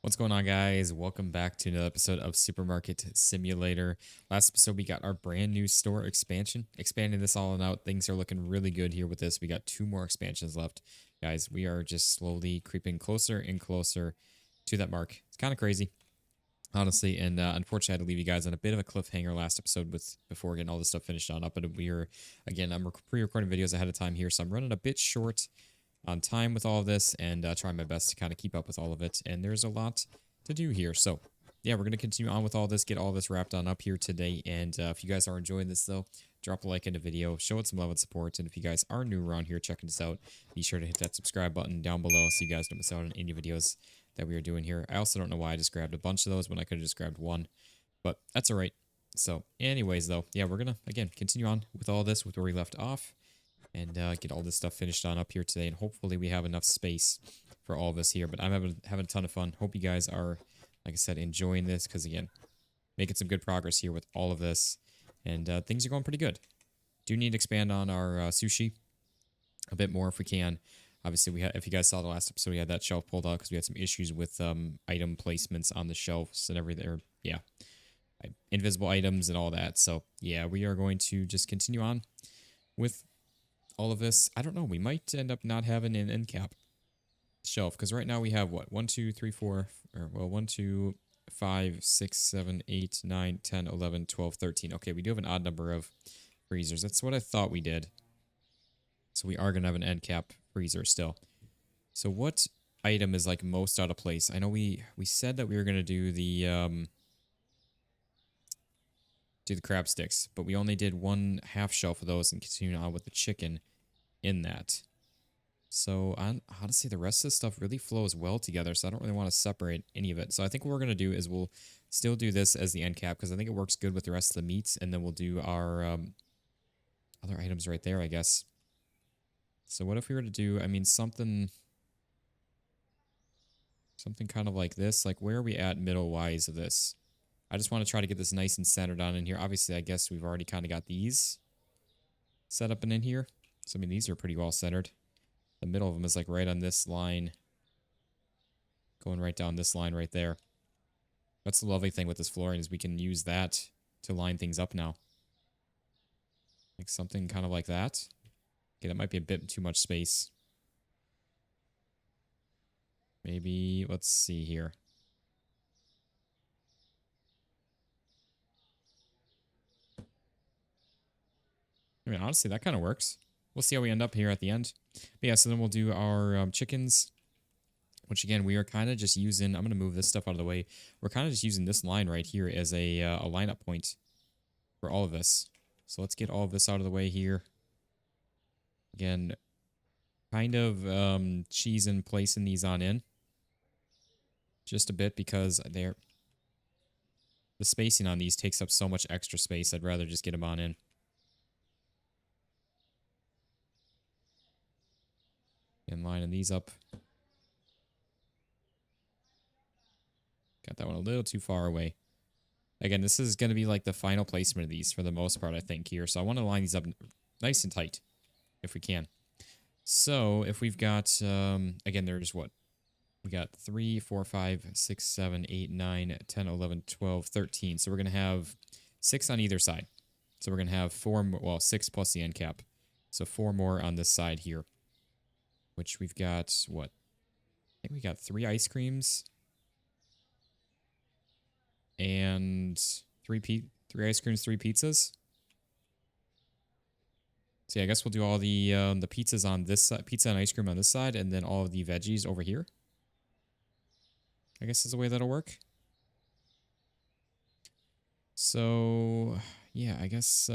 What's going on, guys? Welcome back to another episode of Supermarket Simulator. Last episode, we got our brand new store expansion. Expanding this all out, things are looking really good here with this. We got 2 more expansions left. Guys, we are just slowly creeping closer and closer to that mark. It's kind of crazy, honestly, and unfortunately, I had to leave you guys on a bit of a cliffhanger last episode before getting all this stuff finished on up. But again, I'm pre-recording videos ahead of time here, so I'm running a bit short on time with all of this and trying my best to kind of keep up with all of it. And there's a lot to do here. So, yeah, we're going to continue on with all this, get all this wrapped on up here today. And if you guys are enjoying this, though, drop a like in the video, show it some love and support. And if you guys are new around here checking this out, be sure to hit that subscribe button down below so you guys don't miss out on any videos that we are doing here. I also don't know why I just grabbed a bunch of those when I could have just grabbed one, but that's all right. So anyways, though, yeah, we're going to, again, continue on with all this with where we left off and get all this stuff finished on up here today. And hopefully we have enough space for all of us here. But I'm having a ton of fun. Hope you guys are, like I said, enjoying this because, again, making some good progress here with all of this. And things are going pretty good. Do need to expand on our sushi a bit more if we can. Obviously, if you guys saw the last episode, we had that shelf pulled out because we had some issues with item placements on the shelves and everything. Yeah, invisible items and all that. So, yeah, we are going to just continue on with all of this. I don't know. We might end up not having an end cap shelf because right now we have what? 1, 2, 3, 4, or well, 1, 2, 5, 6, 7, 8, 9, 10, 11, 12, 13. Okay, we do have an odd number of freezers. That's what I thought we did. So we are going to have an end cap freezer still. So what item is like most out of place? I know we said that we were going to do the crab sticks, but we only did 1/2 shelf of those and continue on with the chicken in that. So honestly, the rest of the stuff really flows well together, so I don't really want to separate any of it. So I think what we're going to do is we'll still do this as the end cap because I think it works good with the rest of the meats, and then we'll do our other items right there, I guess. So what if we were to do, I mean, something kind of like this? Like, where are we at middle-wise of this? I just want to try to get this nice and centered on in here. Obviously, I guess we've already kind of got these set up and in here. So, I mean, these are pretty well centered. The middle of them is like right on this line. Going right down this line right there. That's the lovely thing with this flooring is we can use that to line things up now. Like something kind of like that. Okay, that might be a bit too much space. Maybe, let's see here. I mean, honestly, that kind of works. We'll see how we end up here at the end. But yeah, so then we'll do our chickens, which again, we are kind of just using, I'm going to move this stuff out of the way. We're kind of just using this line right here as a lineup point for all of this. So let's get all of this out of the way here. Again, kind of cheese and placing these on in. Just a bit because the spacing on these takes up so much extra space. I'd rather just get them on in. And lining these up. Got that one a little too far away. Again, this is going to be like the final placement of these for the most part, I think, here. So I want to line these up nice and tight, if we can. So if we've got, again, there's what? We got 3, 4, 5, 6, 7, 8, 9, 10, 11, 12, 13. So we're going to have 6 on either side. So we're going to have 4 more, well, 6 plus the end cap. So 4 more on this side here. Which we've got, what? I think we got 3 ice creams. And 3 ice creams, 3 pizzas. So yeah, I guess we'll do all the pizzas on this side, pizza and ice cream on this side, and then all of the veggies over here. I guess is the way that'll work. So yeah, I guess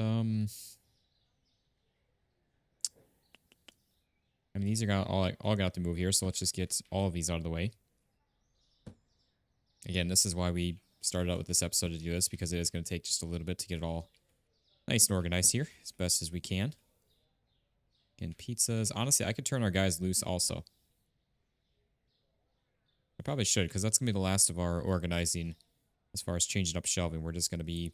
I mean these are all got to move here, so let's just get all of these out of the way. Again, this is why we started out with this episode to do this, because it is going to take just a little bit to get it all nice and organized here as best as we can. And pizzas, honestly, I could turn our guys loose also. I probably should, because that's going to be the last of our organizing as far as changing up shelving. We're just going to be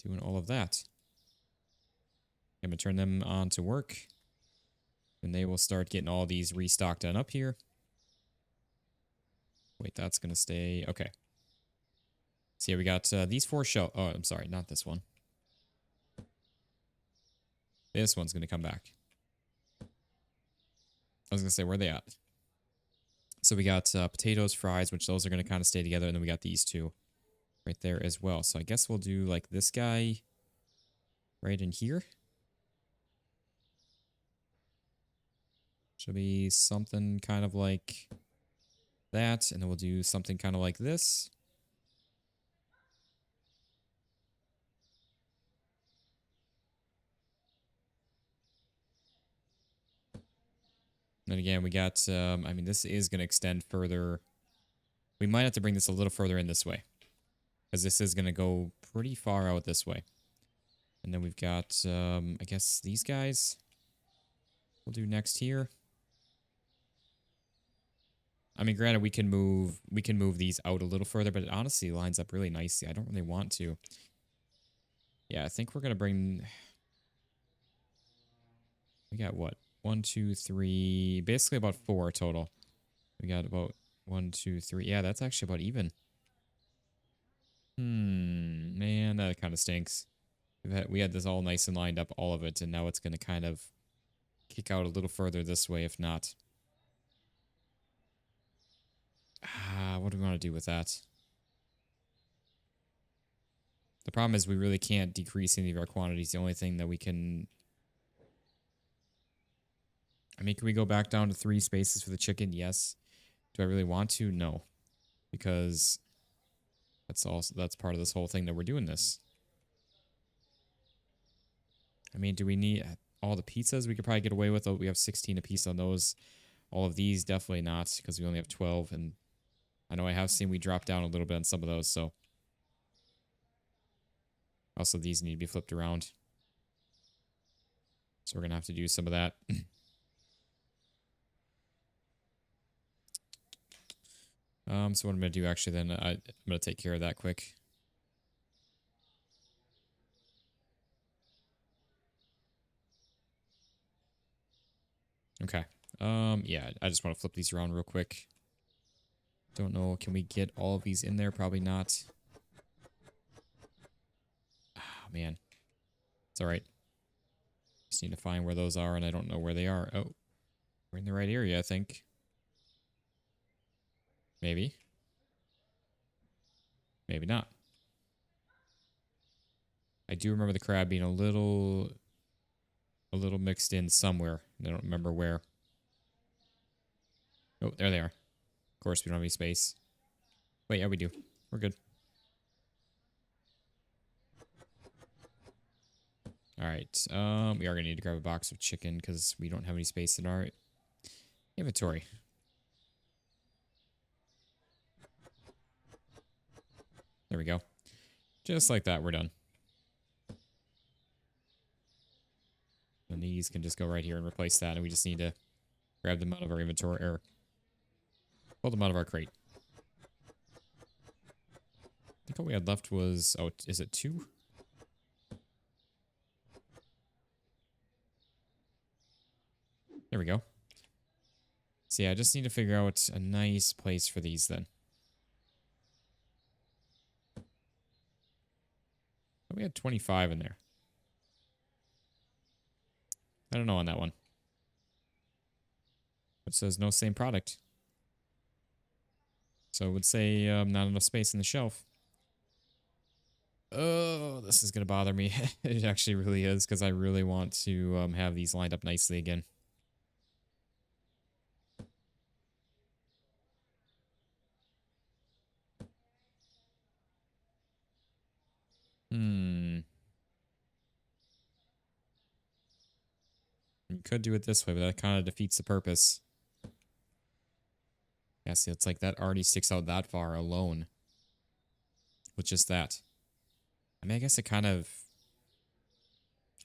doing all of that. I'm going to turn them on to work, and they will start getting all these restocked on up here. Wait, that's going to stay. Okay. So yeah, we got these 4 shelf. Oh, I'm sorry, not this one. This one's going to come back. I was going to say, where are they at? So we got potatoes, fries, which those are going to kind of stay together. And then we got these 2 right there as well. So I guess we'll do like this guy right in here. Should be something kind of like that. And then we'll do something kind of like this. And again, we got, I mean, this is going to extend further. We might have to bring this a little further in this way, because this is going to go pretty far out this way. And then we've got, I guess, these guys we'll do next here. I mean, granted, we can move these out a little further, but it honestly lines up really nicely. I don't really want to. Yeah, I think we're going to bring... We got what? 1, 2, 3... Basically about 4 total. We got about 1, 2, 3... Yeah, that's actually about even. Man, that kind of stinks. We had this all nice and lined up, all of it, and now it's going to kind of kick out a little further this way, if not. What do we want to do with that? The problem is we really can't decrease any of our quantities. The only thing that we can... I mean, can we go back down to 3 spaces for the chicken? Yes. Do I really want to? No. Because that's part of this whole thing that we're doing this. I mean, do we need all the pizzas we could probably get away with? We have 16 apiece on those. All of these, definitely not, because we only have 12. And I know I have seen we drop down a little bit on some of those, so... Also, these need to be flipped around. So we're going to have to do some of that. So what I'm going to do actually then, I'm going to take care of that quick. Okay. Yeah, I just want to flip these around real quick. Don't know, can we get all of these in there? Probably not. Oh, man. It's alright. Just need to find where those are, and I don't know where they are. Oh, we're in the right area, I think. Maybe. Maybe not. I do remember the crab being a little mixed in somewhere. I don't remember where. Oh, there they are. Of course, we don't have any space. Wait, yeah, we do. We're good. Alright, we are going to need to grab a box of chicken because we don't have any space in our inventory. There we go. Just like that, we're done. And these can just go right here and replace that, and we just need to grab them out of our inventory, or pull them out of our crate. I think all we had left was... Oh, is it 2? There we go. So yeah, I just need to figure out a nice place for these then. Oh, we had 25 in there. I don't know on that one. It says no same product. So it would say not enough space in the shelf. Oh, this is going to bother me. It actually really is, because I really want to have these lined up nicely again. You could do it this way, but that kind of defeats the purpose. Yeah, see, it's like that already sticks out that far alone. With just that. I mean, I guess it kind of...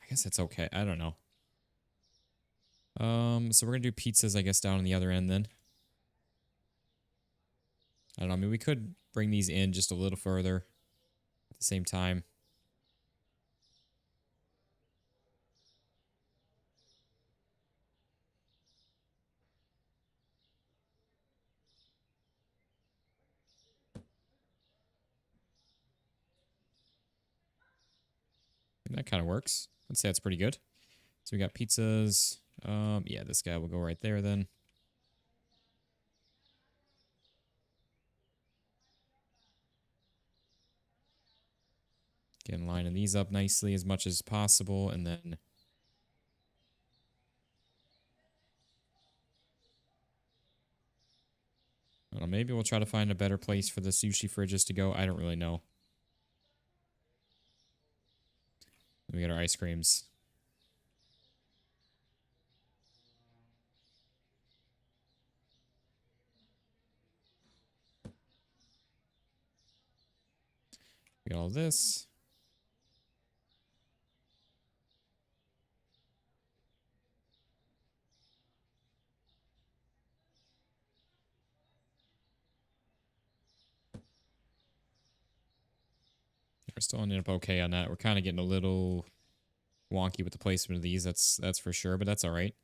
I guess it's okay. I don't know. So we're going to do pizzas, I guess, down on the other end then. I don't know. I mean, we could bring these in just a little further at the same time. kind of works. Let's say that's pretty good. So we got pizzas. Yeah, this guy will go right there then. Again, lining these up nicely as much as possible, and then I don't know, maybe we'll try to find a better place for the sushi fridges to go. I don't really know. We got our ice creams. We got all this. We're still ending up okay on that. We're kind of getting a little wonky with the placement of these. That's for sure, but that's all right.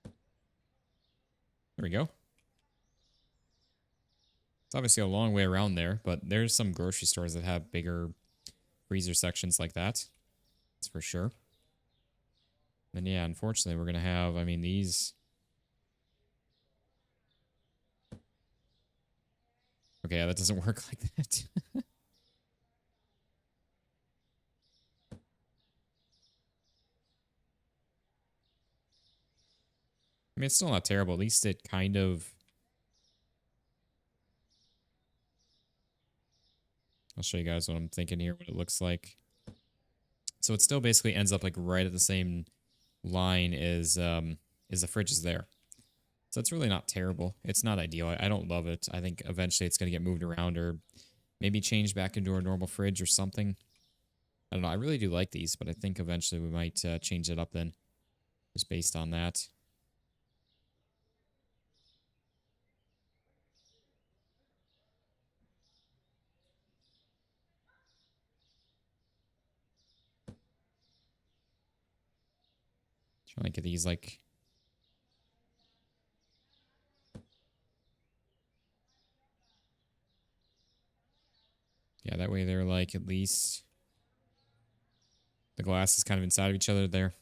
There we go. It's obviously a long way around there, but there's some grocery stores that have bigger freezer sections like that. That's for sure. And yeah, unfortunately, we're going to have, I mean, these... Okay, yeah, that doesn't work like that. I mean, it's still not terrible. At least it kind of... I'll show you guys what I'm thinking here, what it looks like. So it still basically ends up like right at the same line as the fridge is there. So it's really not terrible. It's not ideal. I don't love it. I think eventually it's going to get moved around or maybe changed back into a normal fridge or something. I don't know. I really do like these, but I think eventually we might change it up then, just based on that. Trying to get these like... Yeah, that way they're like at least... The glass is kind of inside of each other there.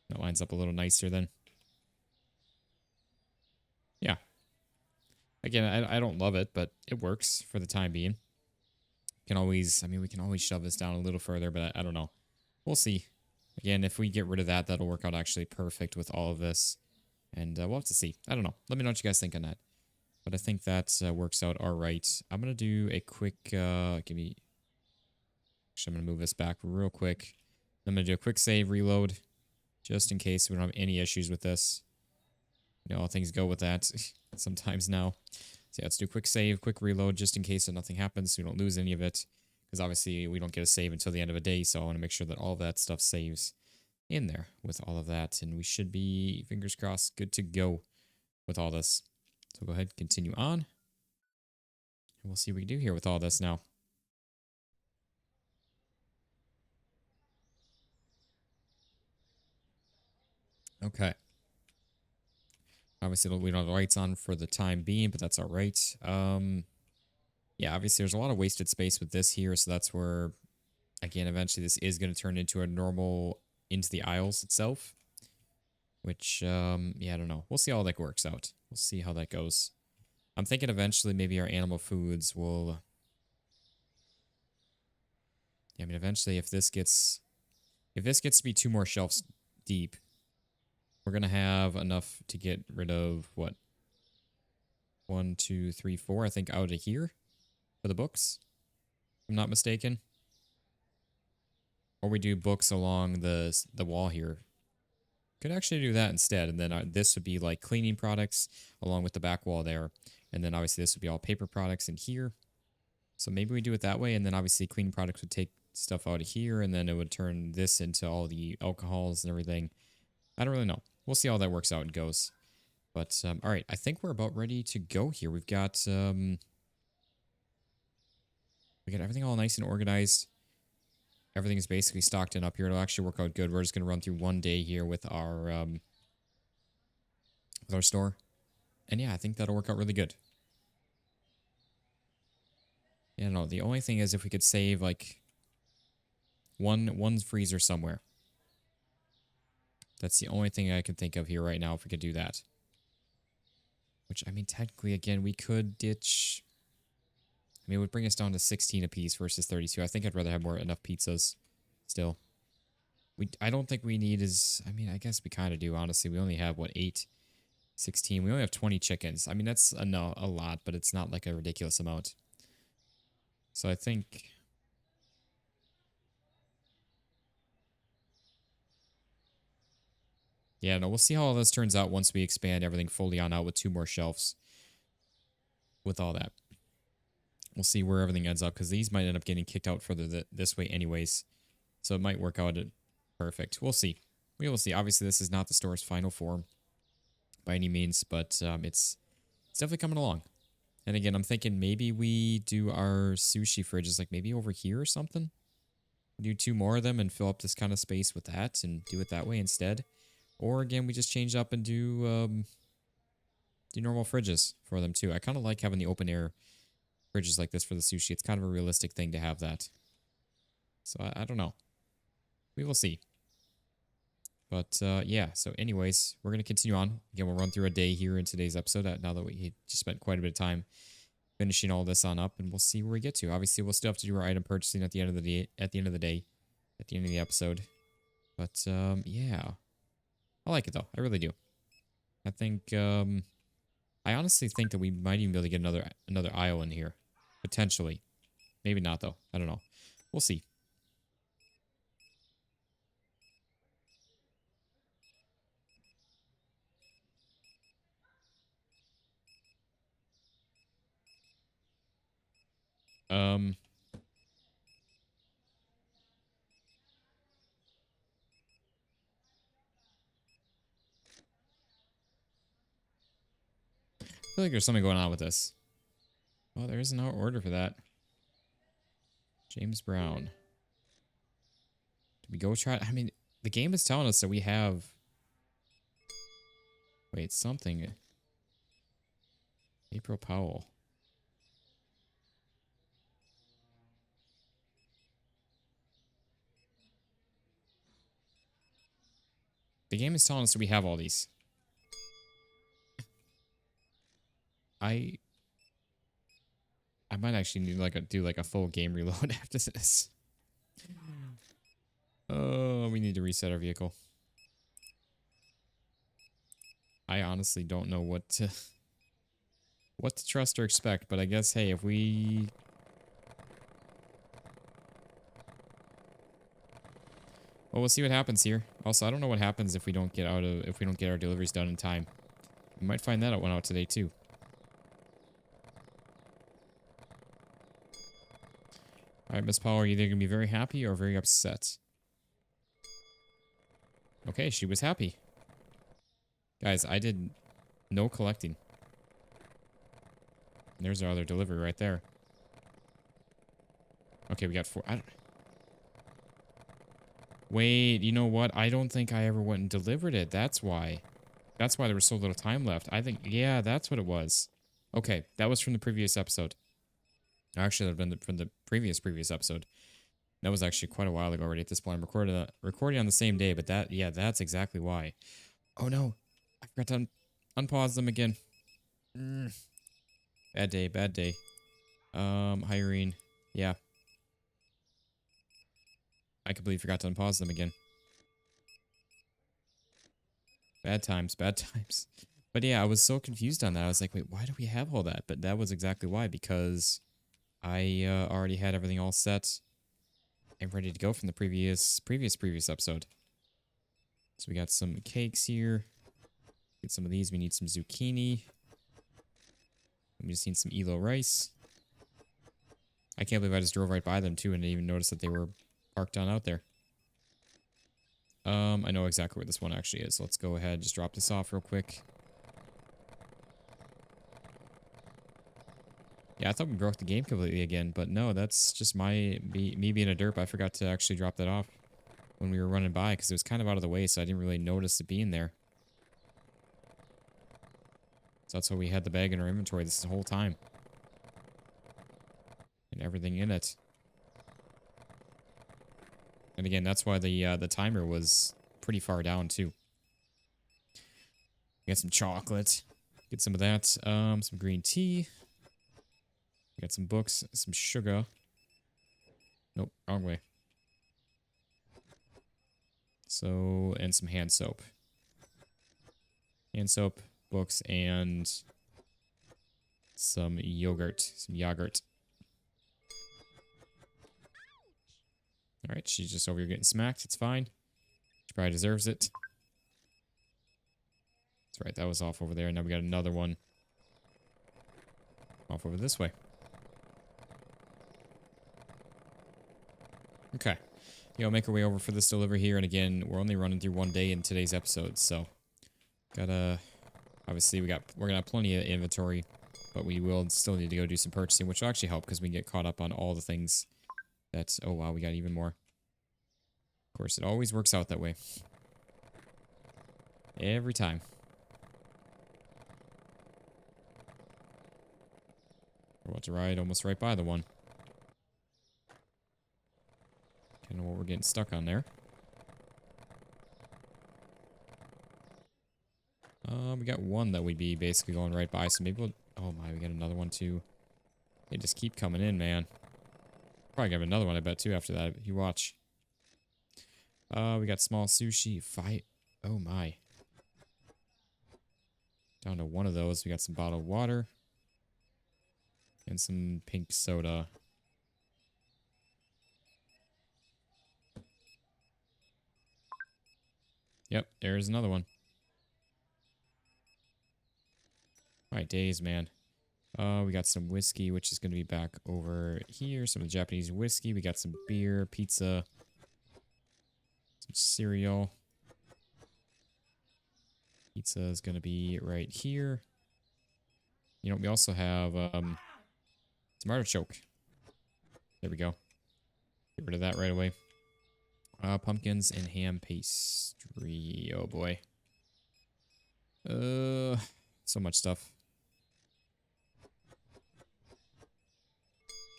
That lines up a little nicer then. Yeah. Again, I don't love it, but it works for the time being. Can always, I mean, we can always shove this down a little further, but I don't know. We'll see. Again, if we get rid of that, that'll work out actually perfect with all of this. And we'll have to see. I don't know. Let me know what you guys think on that. But I think that works out all right. I'm going to do a quick, actually, I'm going to move this back real quick. I'm going to do a quick save, reload, just in case we don't have any issues with this. You know, things go with that sometimes now. So yeah, let's do a quick save, quick reload, just in case nothing happens so we don't lose any of it. Because obviously we don't get a save until the end of a day, so I want to make sure that all of that stuff saves in there with all of that. And we should be, fingers crossed, good to go with all this. So go ahead, continue on. And we'll see what we can do here with all this now. Okay. Obviously, we don't have the lights on for the time being, but that's all right. Yeah, obviously, there's a lot of wasted space with this here, so that's where, again, eventually this is going to turn into a normal, into the aisles itself. Which, yeah, I don't know. We'll see how that works out. We'll see how that goes. I'm thinking eventually maybe our animal foods will... Yeah, I mean, eventually if this gets to be 2 more shelves deep, we're going to have enough to get rid of, what? 1, 2, 3, 4, I think, out of here for the books, if I'm not mistaken. Or we do books along the wall here. Could actually do that instead, and then this would be like cleaning products along with the back wall there. And then obviously this would be all paper products in here. So maybe we do it that way, and then obviously cleaning products would take stuff out of here, and then it would turn this into all the alcohols and everything. I don't really know. We'll see how that works out and goes. But, all right, I think we're about ready to go here. We got everything all nice and organized. Everything is basically stocked in up here. It'll actually work out good. We're just going to run through one day here with our store. And yeah, I think that'll work out really good. Yeah, no, the only thing is if we could save like one freezer somewhere. That's the only thing I can think of here right now if we could do that. Which, I mean, technically, again, we could ditch... I mean, it would bring us down to 16 apiece versus 32. I think I'd rather have enough pizzas still. I don't think we need as... I mean, I guess we kind of do, honestly. We only have, what, 8, 16. We only have 20 chickens. I mean, that's a lot, but it's not like a ridiculous amount. So I think... Yeah, no, we'll see how all this turns out once we expand everything fully on out with 2 more shelves. With all that. We'll see where everything ends up, because these might end up getting kicked out further this way anyways. So it might work out perfect. We'll see. We will see. Obviously, this is not the store's final form by any means, but it's definitely coming along. And again, I'm thinking maybe we do our sushi fridges like maybe over here or something. Do 2 more of them and fill up this kind of space with that and do it that way instead. Or again, we just change up and do normal fridges for them too. I kind of like having the open air fridges like this for the sushi. It's kind of a realistic thing to have that. So I don't know. We will see. But yeah, so anyways, we're going to continue on. Again, we'll run through a day here in today's episode now that we just spent quite a bit of time finishing all this on up, and we'll see where we get to. Obviously, we'll still have to do our item purchasing at the end of the day, at the end of the episode. But yeah. I like it though. I really do. I think I honestly think that we might even be able to get another aisle in here. Potentially. Maybe not though. I don't know. We'll see. I feel like there's something going on with this. Oh, there is no order for that. James Brown. Did we go try? I mean, the game is telling us that we have... Wait, something. April Powell. The game is telling us that we have all these. I might actually need do like a full game reload after this. Oh, we need to reset our vehicle. I honestly don't know what to trust or expect, but I guess hey, if we well, we'll see what happens here. Also, I don't know what happens if we don't get our deliveries done in time. We might find that out today too. Alright, Miss Powell, you're either going to be very happy or very upset. Okay, she was happy. Guys, I did no collecting. There's our other delivery right there. Okay, we got 4. Wait, you know what? I don't think I ever went and delivered it. That's why. That's why there was so little time left. I think, yeah, that's what it was. Okay, that was from the previous episode. Actually, that would have been from the previous episode. That was actually quite a while ago already at this point. I'm recording on the same day, but that's exactly why. Oh no, I forgot to unpause them again. Bad day, bad day. Hiring, yeah. I completely forgot to unpause them again. Bad times, bad times. But yeah, I was so confused on that. I was like, wait, why do we have all that? But that was exactly why, because I already had everything all set and ready to go from the previous episode. So we got some cakes here. Get some of these. We need some zucchini. We just need some Elo rice. I can't believe I just drove right by them too and didn't even notice that they were parked on out there. I know exactly where this one actually is. Let's go ahead and just drop this off real quick. Yeah, I thought we broke the game completely again, but no, that's just me being a derp. I forgot to actually drop that off when we were running by because it was kind of out of the way, so I didn't really notice it being there. So that's why we had the bag in our inventory this whole time. And everything in it. And again, that's why the timer was pretty far down too. Got some chocolate. Get some of that. Some green tea. Got some books, some sugar. Nope, wrong way. So, and some hand soap. Hand soap, books, and some yogurt. Some yogurt. Alright, she's just over here getting smacked. It's fine. She probably deserves it. That's right, that was off over there. Now we got another one off over this way. Okay. I'll make our way over for this delivery here. And again, we're only running through one day in today's episode, so gotta... Obviously, we're gonna have plenty of inventory, but we will still need to go do some purchasing, which will actually help because we can get caught up on all the things that... Oh, wow, we got even more. Of course, it always works out that way. Every time. We're about to ride almost right by the one. Kind of what we're getting stuck on there. We got one that we'd be basically going right by, so maybe we'll... Oh my, we got another one too. They just keep coming in, man. Probably have another one, I bet, too, after that. You watch. We got small sushi. Oh my. Down to one of those. We got some bottled water. And some pink soda. Yep, there's another one. Alright, days, man. We got some whiskey, which is going to be back over here. Some of the Japanese whiskey. We got some beer, pizza, some cereal. Pizza is going to be right here. You know, we also have some artichoke. There we go. Get rid of that right away. Pumpkins and ham pastry. Oh boy. So much stuff.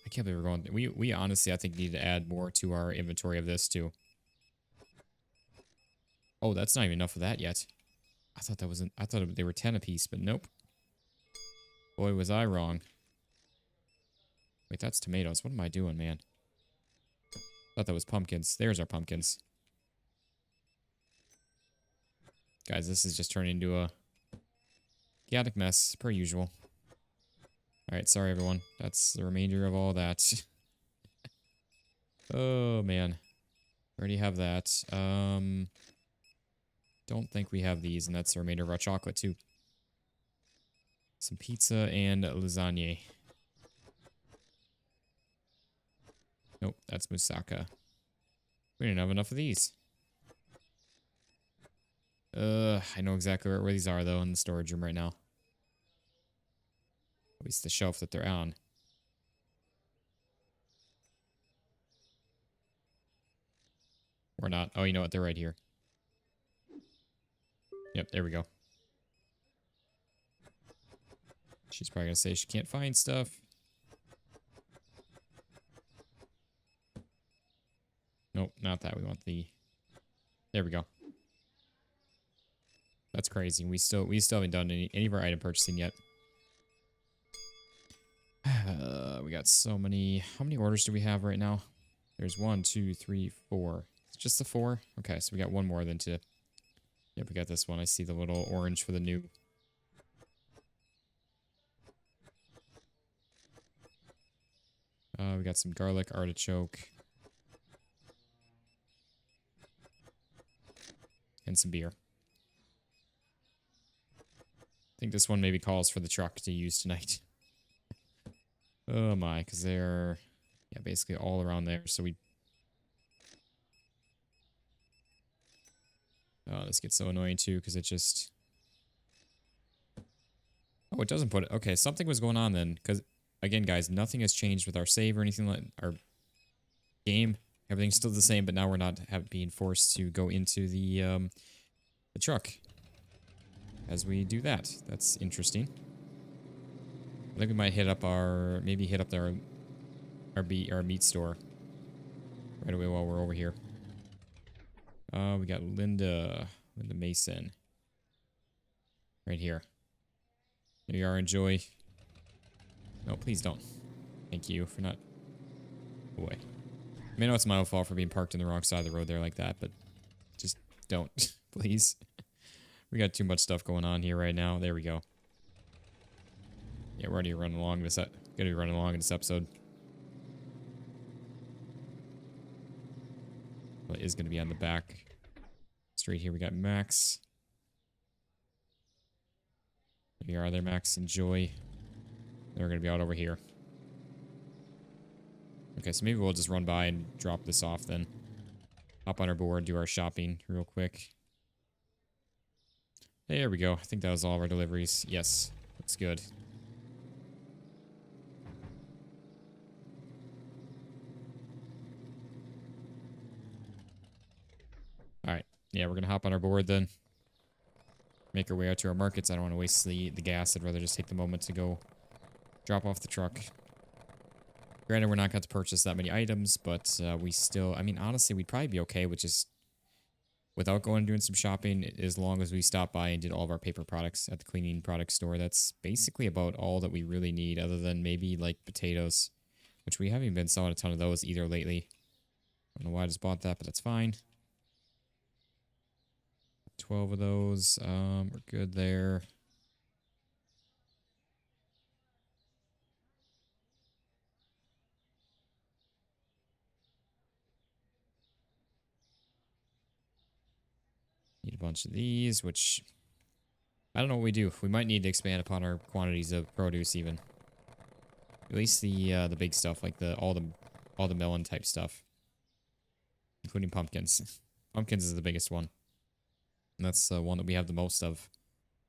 I can't believe we're going. We honestly, I think, need to add more to our inventory of this too. Oh, that's not even enough of that yet. I thought that wasn't. I thought they were 10 apiece, but nope. Boy, was I wrong. Wait, that's tomatoes. What am I doing, man? Thought that was pumpkins. There's our pumpkins. Guys, this is just turning into a chaotic mess, per usual. Alright, sorry everyone. That's the remainder of all that. Oh, man. Already have that. Don't think we have these, and that's the remainder of our chocolate, too. Some pizza and lasagna. Nope, that's moussaka. We didn't have enough of these. I know exactly where these are, though, in the storage room right now. At least the shelf that they're on. Or not. Oh, you know what? They're right here. Yep, there we go. She's probably going to say she can't find stuff. Nope, not that. We want the... There we go. That's crazy. We still haven't done any of our item purchasing yet. We got so many... How many orders do we have right now? There's 1, 2, 3, 4. It's just the 4? Okay, so we got one more than to... Yep, we got this one. I see the little orange for the new... we got some garlic artichoke. And some beer. I think this one maybe calls for the truck to use tonight. Oh my, because they're... Yeah, basically all around there, so we... Oh, this gets so annoying too, because it just... Oh, it doesn't put it... Okay, something was going on then, because... Again, guys, nothing has changed with our save or anything like... Our game. Everything's still the same, but now we're not being forced to go into the truck. As we do that. That's interesting. I think we might hit up our... Maybe hit up our our meat store right away while we're over here. We got Linda Mason right here. There you are. Enjoy. No, please don't. Thank you for not. Boy, I mean, I know it's my own fault for being parked on the wrong side of the road there like that, but just don't, please. We got too much stuff going on here right now. There we go. Yeah, we're already running along this. Gonna be running along in this episode. Well, it is gonna be on the back. Straight here, we got Max. There you are, there, Max. Enjoy. Then we're gonna be out over here. Okay, so maybe we'll just run by and drop this off then. Hop on our board, do our shopping real quick. There we go. I think that was all of our deliveries. Yes, looks good. Alright, yeah, we're gonna hop on our board then. Make our way out to our markets. I don't want to waste the gas. I'd rather just take the moment to go drop off the truck. Granted, we're not going to purchase that many items, but we still... I mean, honestly, we'd probably be okay with just... without going and doing some shopping, as long as we stopped by and did all of our paper products at the cleaning product store. That's basically about all that we really need, other than maybe, like, potatoes, which we haven't been selling a ton of those either lately. I don't know why I just bought that, but that's fine. 12 of those. We're good there. Need a bunch of these, which I don't know what we do. We might need to expand upon our quantities of produce even. At least the big stuff, like all the melon type stuff, including pumpkins. Pumpkins is the biggest one, and that's the one that we have the most of,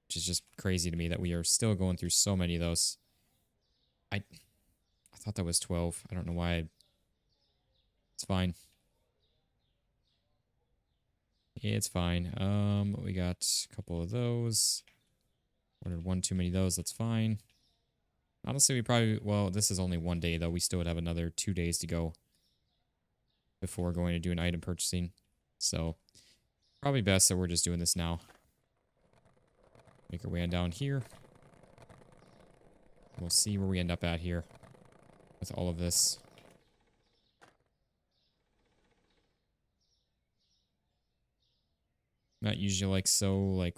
which is just crazy to me that we are still going through so many of those. I thought that was 12. I don't know why. It's fine. It's fine. We got a couple of those. Ordered one too many of those. That's fine. Honestly, we probably... well, this is only one day, though. We still would have another 2 days to go before going to do an item purchasing. So, probably best that we're just doing this now. Make our way on down here. We'll see where we end up at here with all of this. Not usually well, like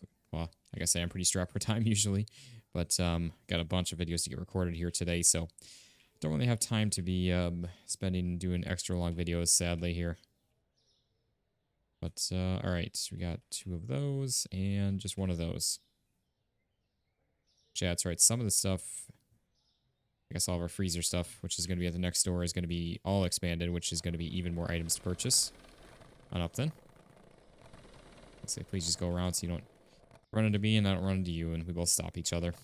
I say, I'm pretty strapped for time usually, but got a bunch of videos to get recorded here today, so don't really have time to be spending doing extra long videos, sadly, here. But, alright, so we got 2 of those, and just 1 of those. Yeah, that's right, some of the stuff, I guess all of our freezer stuff, which is going to be at the next store, is going to be all expanded, which is going to be even more items to purchase. On up then. Let's say, please just go around so you don't run into me and I don't run into you, and we both stop each other.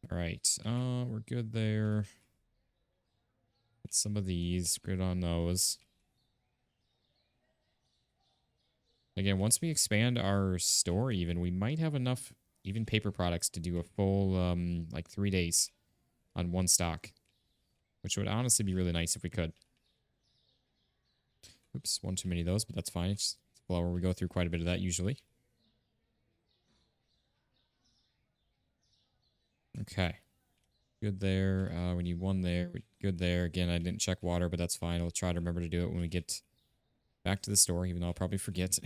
Alright, we're good there. Get some of these, good on those. Again, once we expand our store even, we might have enough even paper products to do a full, like 3 days on one stock. Which would honestly be really nice if we could. Oops, one too many of those, but that's fine. It's flour. We go through quite a bit of that usually. Okay. Good there. We need 1 there. Good there. Again, I didn't check water, but that's fine. I'll try to remember to do it when we get back to the store, even though I'll probably forget.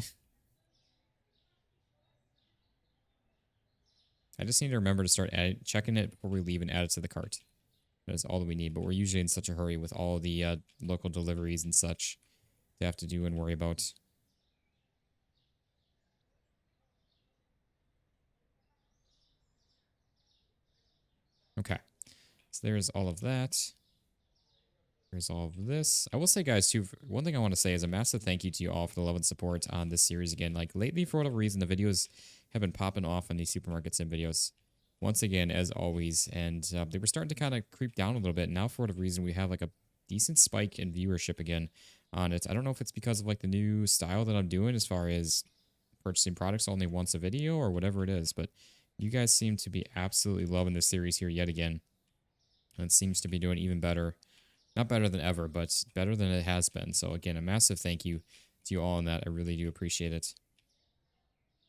I just need to remember to start checking it before we leave and add it to the cart. That is all that we need, but we're usually in such a hurry with all the local deliveries and such to have to do and worry about. Okay, so there's all of that. There's all of this. I will say, guys, too, one thing I want to say is a massive thank you to you all for the love and support on this series again. Like, lately, for whatever reason, the videos have been popping off on these supermarket sim videos. Once again, as always, and they were starting to kind of creep down a little bit. Now, for whatever reason, we have, like, a decent spike in viewership again on it. I don't know if it's because of, like, the new style that I'm doing as far as purchasing products only once a video or whatever it is, but you guys seem to be absolutely loving this series here yet again. And it seems to be doing even better. Not better than ever, but better than it has been. So again, a massive thank you to you all on that. I really do appreciate it.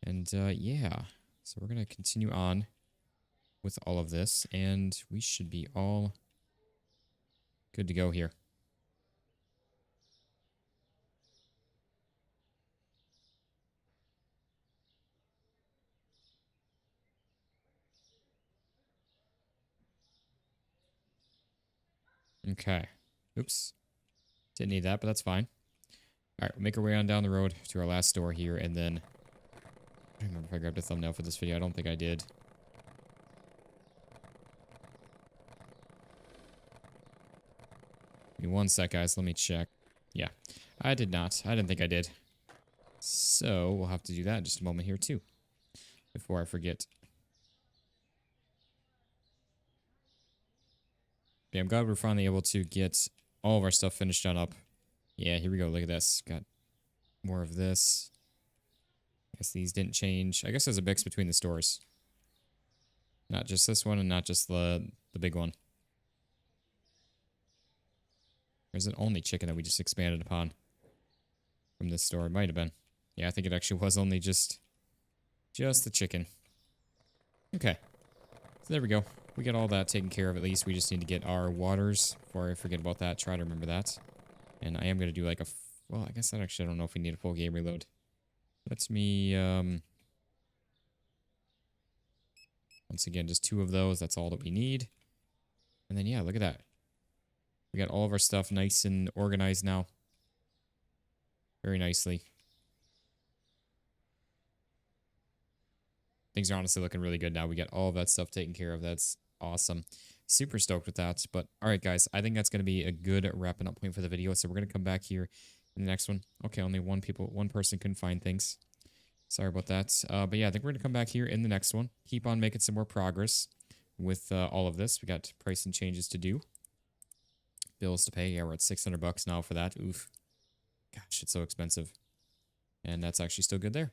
And yeah, so we're going to continue on with all of this, and we should be all good to go here. Okay. Oops. Didn't need that, but that's fine. All right, we'll make our way on down the road to our last store here, and then I don't remember if I grabbed a thumbnail for this video. I don't think I did. Give me one sec, guys. Let me check. Yeah, I did not. I didn't think I did. So we'll have to do that in just a moment here, too, before I forget. Yeah, I'm glad we're finally able to get all of our stuff finished on up. Yeah, here we go. Look at this. Got more of this. I guess these didn't change. I guess there's a mix between the stores. Not just this one and not just the big one. There's an only chicken that we just expanded upon from this store. It might have been. Yeah, I think it actually was only just the chicken. Okay. So there we go. We got all that taken care of at least. We just need to get our waters before I forget about that. Try to remember that. And I am going to do like a... Well, I guess I actually don't know if we need a full game reload. Let me... Once again, just 2 of those. That's all that we need. And then, yeah, look at that. We got all of our stuff nice and organized now. Very nicely. Things are honestly looking really good now. We got all of that stuff taken care of. That's awesome. Super stoked with that. But all right, guys, I think that's going to be a good wrapping up point for the video. So we're going to come back here in the next one. Okay, only one person couldn't find things. Sorry about that. But yeah, I think we're going to come back here in the next one. Keep on making some more progress with all of this. We got pricing changes to do. Bills to pay. Yeah, we're at $600 now for that. Oof. Gosh, it's so expensive. And that's actually still good there.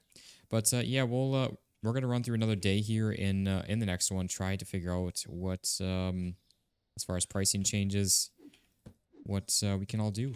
But yeah, we're going to run through another day here in the next one. Try to figure out what, as far as pricing changes, what we can all do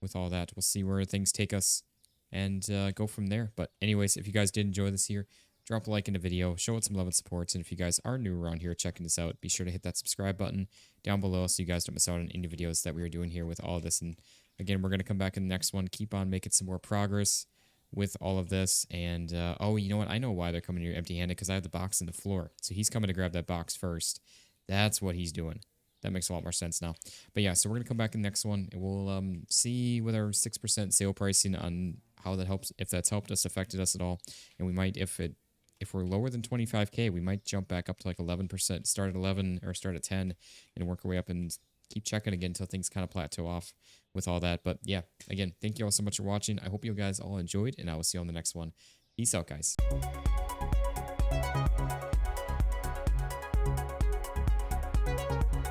with all that. We'll see where things take us and go from there. But anyways, if you guys did enjoy this here, drop a like in the video, show it some love and support. And if you guys are new around here checking this out, be sure to hit that subscribe button down below so you guys don't miss out on any videos that we are doing here with all of this. And again, we're going to come back in the next one, keep on making some more progress with all of this. And oh, you know what? I know why they're coming here empty-handed, because I have the box in the floor. So he's coming to grab that box first. That's what he's doing. That makes a lot more sense now. But yeah, so we're going to come back in the next one, and we'll see with our 6% sale pricing on how that helps, if that's helped us, affected us at all. And we might, if we're lower than 25K, we might jump back up to like 11%, start at 11 or start at 10 and work our way up and keep checking again until things kind of plateau off with all that. But yeah, again, thank you all so much for watching. I hope you guys all enjoyed, and I will see you on the next one. Peace out, guys.